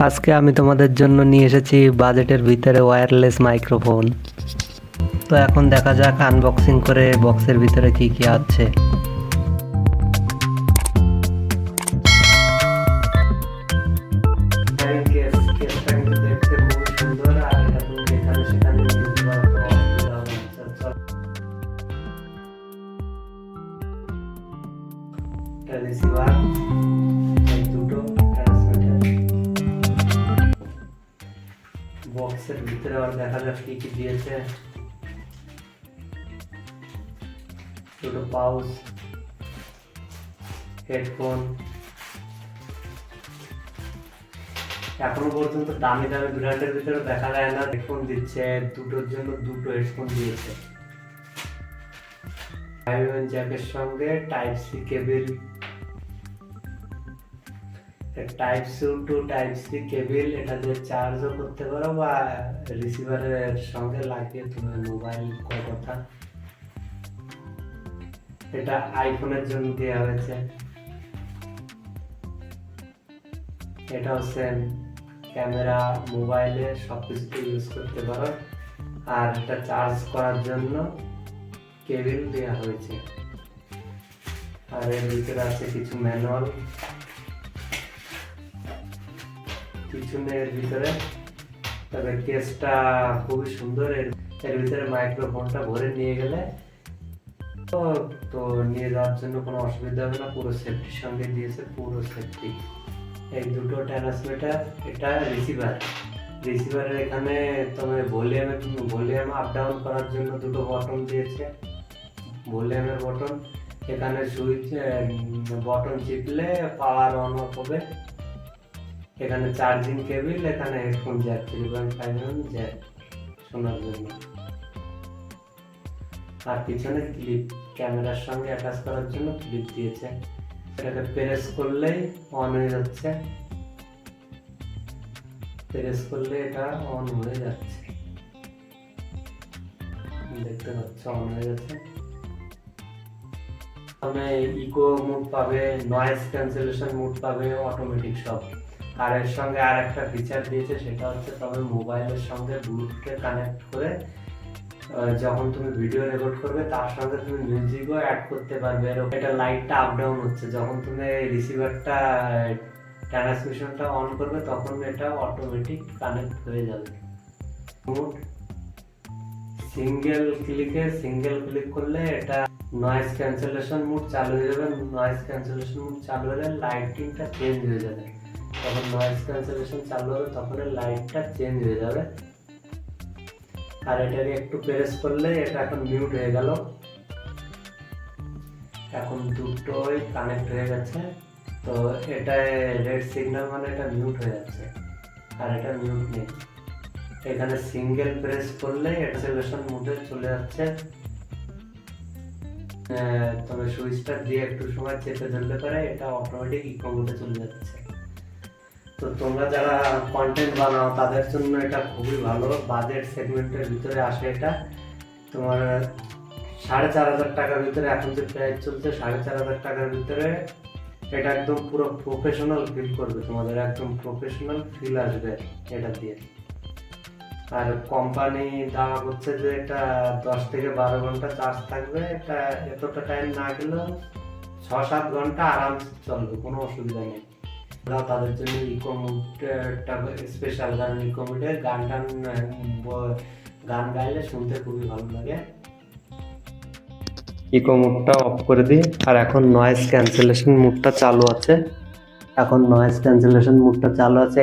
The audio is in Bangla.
আজকে আমি তোমাদের জন্য নিয়ে এসেছি বাজেটের ভিতরে ওয়্যারলেস মাইক্রোফোন। তো এখন দেখা যাক আনবক্সিং করে বক্সের ভিতরে কি কি আছে। কেসটা কিন্তু দেখতে খুব সুন্দর, আর এটা তুমি যেখানে সেখানে নিয়ে যেতে পারো, কোনো অসুবিধা হবে না। রিসিভার, এই দুটো ট্রান্সমিটার। বক্সের ভিতরে আর দেখা যাক কি কি দিয়েছে। দুটো পাউচ, হেডফোন। এখনো পর্যন্ত দামি দামি ব্র্যান্ডের ভিতরে দেখা যায় না হেডফোন দিচ্ছে, দুটোর জন্য দুটো হেডফোন দিয়েছে। জ্যাকের সঙ্গে type C cable, type C to type C cable, এটা দিয়ে চার্জও করতে পারো বা রিসিভারের সঙ্গে লাগিয়ে তুমি মোবাইল কল কথা। এটা আইফোনের জন্য দেওয়া হয়েছে। এটা হচ্ছে ক্যামেরা, মোবাইলে সবকিছুতে ইউজ করতে পারো। আর এটা চার্জ করার জন্য কেবল দেওয়া হয়েছে। আর এর ভিতরে আছে কিছু ম্যানুয়াল, পিছনের ভিতরে। তবে কেসটা খুবই সুন্দর। এর ভিতরে মাইক্রোফোনটা ভরে নিয়ে গেলে তো নিয়ে যাওয়ার জন্য কোনো অসুবিধা হবে না। পুরো সেফটির সঙ্গে দিয়েছে, পুরো সেফটি। এই দুটো ট্রান্সমিটার, এটা রিসিভারের এখানে তোমার ভলিউম আপ ডাউন করার জন্য দুটো বটন দিয়েছে, ভলিউমের বটন। এখানে সুইচ বটন চিপলে পাওয়ার অন অফ হবে। এখানে চার্জিং কেবল, এখানে হেডফোন জ্যাক 3.5 জ্যাক শোনার জন্য। আর পিছনে ক্লিপ, ক্যামেরার সঙ্গে অ্যাটাচ করার জন্য ক্লিপ দিয়েছে। এটাকে প্রেস করলেই অন হয়ে যাচ্ছে, প্রেস করলে এটা অন হয়ে যাচ্ছে, দেখতে পাচ্ছ অন হয়ে যাচ্ছে। তবে ইকো মোড পাবে, নয়েজ ক্যান্সেলেশন মোড পাবে, অটোমেটিক সব। আর এর সঙ্গে আর একটা ফিচার দিয়েছে, সেটা হচ্ছে তবে মোবাইলের সঙ্গে ব্লুটুথে কানেক্ট করে যখন তুমি ভিডিও রেকর্ড করবে তার সঙ্গে তুমি মিউজিকও অ্যাড করতে পারবে। এটা লাইটটা আপ ডাউন হচ্ছে, যখন তুমি রিসিভারটা ট্রান্সমিশনটা অন করবে তখন এটা অটোমেটিক কানেক্ট হয়ে যাবে। মোড সিঙ্গেল ক্লিক করলে এটা নয়েজ ক্যান্সেলেশন মোড চালু হয়ে যাবে। নয়েজ ক্যান্সেলেশন মোড চালু হলে লাইটিংটা চেঞ্জ হয়ে যাবে। যখন নয়েজ ক্যান্সেলেশন চালু হবে তখন লাইটটা চেঞ্জ হয়ে যাবে। আর এটাকে একটু প্রেস করলে এটা এখন মিউট হয়ে গেল। এখন দুটোই কানেক্ট হয়ে গেছে। তো এটা রেড সিগন্যাল মানে এটা মিউট হয়ে যাচ্ছে, আর এটা মিউট নেই। এখানে সিঙ্গেল প্রেস করলে অ্যাক্সেলারেশন মোডে চলে যাচ্ছে। তবে সুইচটা দিয়ে একটু সময় চেপে ধরলে পরে এটা অটোমেটিক ইকো মোডে চলে যাচ্ছে। তো তোমরা যারা কন্টেন্ট বানাও তাদের জন্য এটা খুবই ভালো। বাজেট সেগমেন্টের ভিতরে আসে এটা। তোমার 4,500 টাকার ভিতরে এখন যে প্রাইস চলছে, 4,500 টাকার ভিতরে এটা একদম পুরো প্রফেশনাল ফিল করবে, তোমাদের একদম প্রফেশনাল ফিল আসবে এটা দিয়ে। আর কোম্পানি দাওয়া করছে যে এটা 10 থেকে 12 ঘন্টা চার্জ থাকবে। এটা এতটা টাইম না গেলেও 6-7 ঘন্টা আরামসে চলবে, কোনো অসুবিধা নেই। তাদের জন্য ইকো মোডটা স্পেশাল, কারণ ইকো মোডে গান গাইলে শুনতে খুবই ভালো লাগে। ইকো মোডটা অফ করে দিই। আর এখন নয়েজ ক্যান্সেলেশন মোডটা চালু আছে।